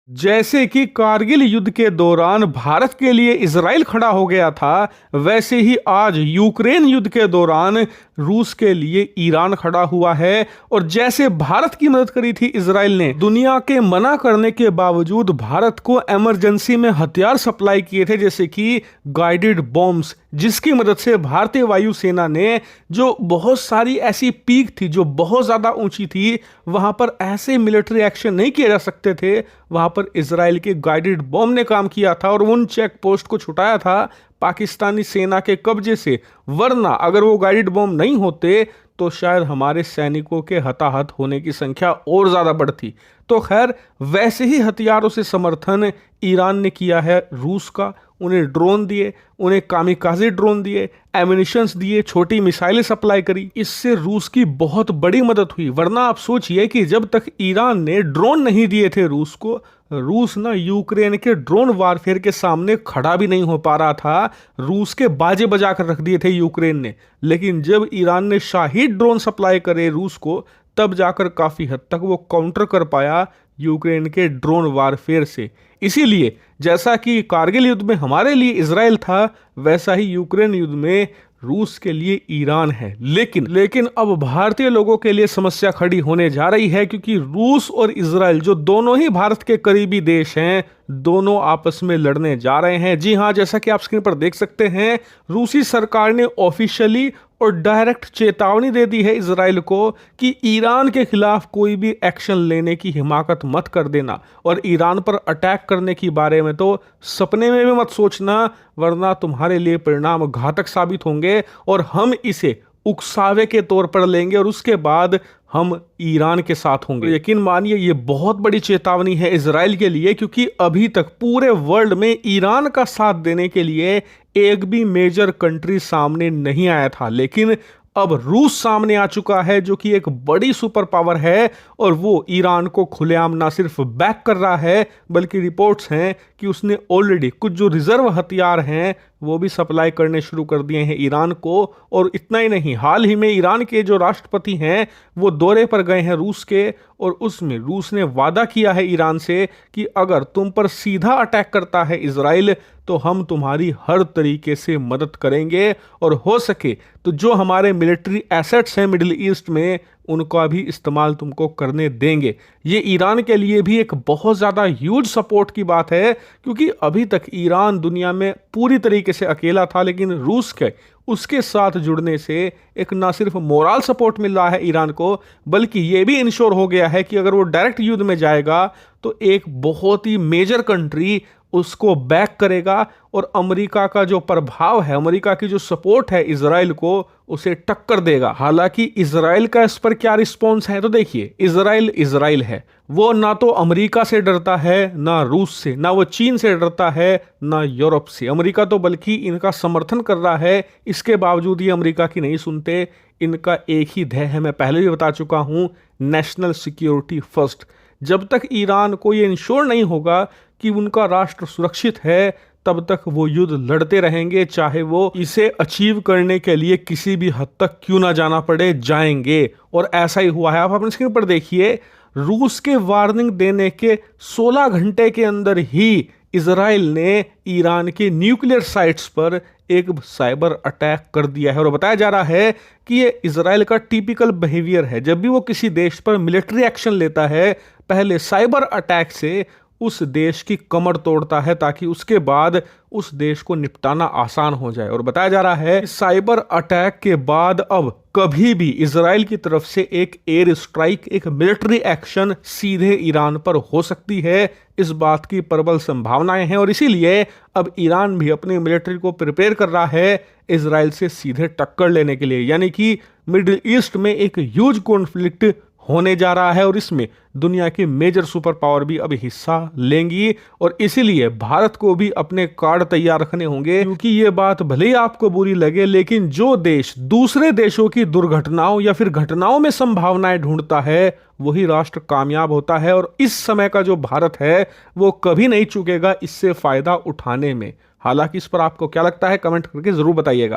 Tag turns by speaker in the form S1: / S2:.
S1: जैसे कि कारगिल युद्ध के दौरान भारत के लिए इजराइल खड़ा हो गया था, वैसे ही आज यूक्रेन युद्ध के दौरान रूस के लिए ईरान खड़ा हुआ है। और जैसे भारत की मदद करी थी इजराइल ने, दुनिया के मना करने के बावजूद भारत को इमरजेंसी में हथियार सप्लाई किए थे, जैसे कि गाइडेड बॉम्ब्स, जिसकी मदद से भारतीय वायुसेना ने, जो बहुत सारी ऐसी पीक थी जो बहुत ज्यादा ऊंची थी, वहां पर ऐसे मिलिट्री एक्शन नहीं किए जा सकते थे, वहां पर इजराइल के गाइडेड बॉम्ब ने काम किया था और उन चेक पोस्ट को छुटाया था पाकिस्तानी सेना के कब्जे से। वरना अगर वो गाइडेड बॉम्ब नहीं होते तो शायद हमारे सैनिकों के हताहत होने की संख्या और ज्यादा बढ़ती। तो खैर, वैसे ही हथियारों से समर्थन ईरान ने किया है रूस का। उन्हें ड्रोन दिए, उन्हें कामिकाज़े ड्रोन दिए, एमिनिशंस दिए, छोटी मिसाइलें सप्लाई करी। इससे रूस की बहुत बड़ी मदद हुई। वरना आप सोचिए कि जब तक ईरान ने ड्रोन नहीं दिए थे रूस को, रूस ना यूक्रेन के ड्रोन वारफेयर के सामने खड़ा भी नहीं हो पा रहा था। रूस के बाजे बजा कर रख दिए थे यूक्रेन ने। लेकिन जब ईरान ने शाहीद ड्रोन सप्लाई करे रूस को, तब जाकर काफी हद तक वो काउंटर कर पाया यूक्रेन के ड्रोन वारफेयर से। इसीलिए जैसा कि कारगिल युद्ध में हमारे लिए इजराइल था, वैसा ही यूक्रेन युद्ध में रूस के लिए ईरान है। लेकिन अब भारतीय लोगों के लिए समस्या खड़ी होने जा रही है, क्योंकि रूस और इजराइल, जो दोनों ही भारत के करीबी देश हैं, दोनों आपस में लड़ने जा रहे हैं। जी हां, जैसा कि आप स्क्रीन पर देख सकते हैं, रूसी सरकार ने ऑफिशियली और डायरेक्ट चेतावनी दे दी है इजराइल को कि ईरान के खिलाफ कोई भी एक्शन लेने की हिमाकत मत कर देना, और ईरान पर अटैक करने के बारे में तो सपने में भी मत सोचना, वरना तुम्हारे लिए परिणाम घातक साबित होंगे और हम इसे उकसावे के तौर पर लेंगे और उसके बाद हम ईरान के साथ होंगे। यकीन मानिए, ये बहुत बड़ी चेतावनी है इजराइल के लिए, क्योंकि अभी तक पूरे वर्ल्ड में ईरान का साथ देने के लिए एक भी मेजर कंट्री सामने नहीं आया था। लेकिन अब रूस सामने आ चुका है, जो कि एक बड़ी सुपर पावर है, और वो ईरान को खुलेआम ना सिर्फ बैक कर रहा है, बल्कि रिपोर्ट्स हैं कि उसने ऑलरेडी कुछ जो रिजर्व हथियार हैं वो भी सप्लाई करने शुरू कर दिए हैं ईरान को। और इतना ही नहीं, हाल ही में ईरान के जो राष्ट्रपति हैं वो दौरे पर गए हैं रूस के, और उसमें रूस ने वादा किया है ईरान से कि अगर तुम पर सीधा अटैक करता है इजराइल, तो हम तुम्हारी हर तरीके से मदद करेंगे, और हो सके तो जो हमारे मिलिट्री एसेट्स हैं मिडिल ईस्ट में, उनका भी इस्तेमाल तुमको करने देंगे। ये ईरान के लिए भी एक बहुत ज़्यादा ह्यूज सपोर्ट की बात है, क्योंकि अभी तक ईरान दुनिया में पूरी तरीके से अकेला था। लेकिन रूस के उसके साथ जुड़ने से एक ना सिर्फ मोरल सपोर्ट मिल रहा है ईरान को, बल्कि ये भी इंश्योर हो गया है कि अगर वो डायरेक्ट युद्ध में जाएगा तो एक बहुत ही मेजर कंट्री उसको बैक करेगा, और अमेरिका का जो प्रभाव है, अमेरिका की जो सपोर्ट है इजराइल को, उसे टक्कर देगा। हालांकि इजराइल का इस पर क्या रिस्पॉन्स है, तो देखिए, इजराइल है, वो ना तो अमेरिका से डरता है, ना रूस से, ना वो चीन से डरता है, ना यूरोप से। अमेरिका तो बल्कि इनका समर्थन कर रहा है, इसके बावजूद ये अमेरिका की नहीं सुनते। इनका एक ही ध्येय है, मैं पहले भी बता चुका हूं, नेशनल सिक्योरिटी फर्स्ट। जब तक ईरान को ये इंश्योर नहीं होगा कि उनका राष्ट्र सुरक्षित है, तब तक वो युद्ध लड़ते रहेंगे, चाहे वो इसे अचीव करने के लिए किसी भी हद तक क्यों ना जाना पड़े, जाएंगे। और ऐसा ही हुआ है। आप अपने स्क्रीन पर देखिए, रूस के वार्निंग देने के 16 घंटे के अंदर ही इजराइल ने ईरान के न्यूक्लियर साइट्स पर एक साइबर अटैक कर दिया है। और बताया जा रहा है कि ये इजराइल का टिपिकल बिहेवियर है। जब भी वो किसी देश पर मिलिट्री एक्शन लेता है, पहले साइबर अटैक से उस देश की कमर तोड़ता है, ताकि उसके बाद उस देश को निपटाना आसान हो जाए। और बताया जा रहा है, साइबर अटैक के बाद अब कभी भी इजराइल की तरफ से एक एयर स्ट्राइक, एक मिलिट्री एक्शन सीधे ईरान पर हो सकती है। इस बात की प्रबल संभावनाएं हैं, और इसीलिए अब ईरान भी अपने मिलिट्री को प्रिपेयर कर रहा है इजराइल से सीधे टक्कर लेने के लिए। यानी कि मिडिल ईस्ट में एक ह्यूज कॉन्फ्लिक्ट होने जा रहा है, और इसमें दुनिया की मेजर सुपर पावर भी अब हिस्सा लेंगी। और इसीलिए भारत को भी अपने कार्ड तैयार रखने होंगे, क्योंकि ये बात भले ही आपको बुरी लगे, लेकिन जो देश दूसरे देशों की दुर्घटनाओं या फिर घटनाओं में संभावनाएं ढूंढता है, वही राष्ट्र कामयाब होता है। और इस समय का जो भारत है, वो कभी नहीं चूकेगा इससे फायदा उठाने में। हालांकि इस पर आपको क्या लगता है, कमेंट करके जरूर बताइएगा।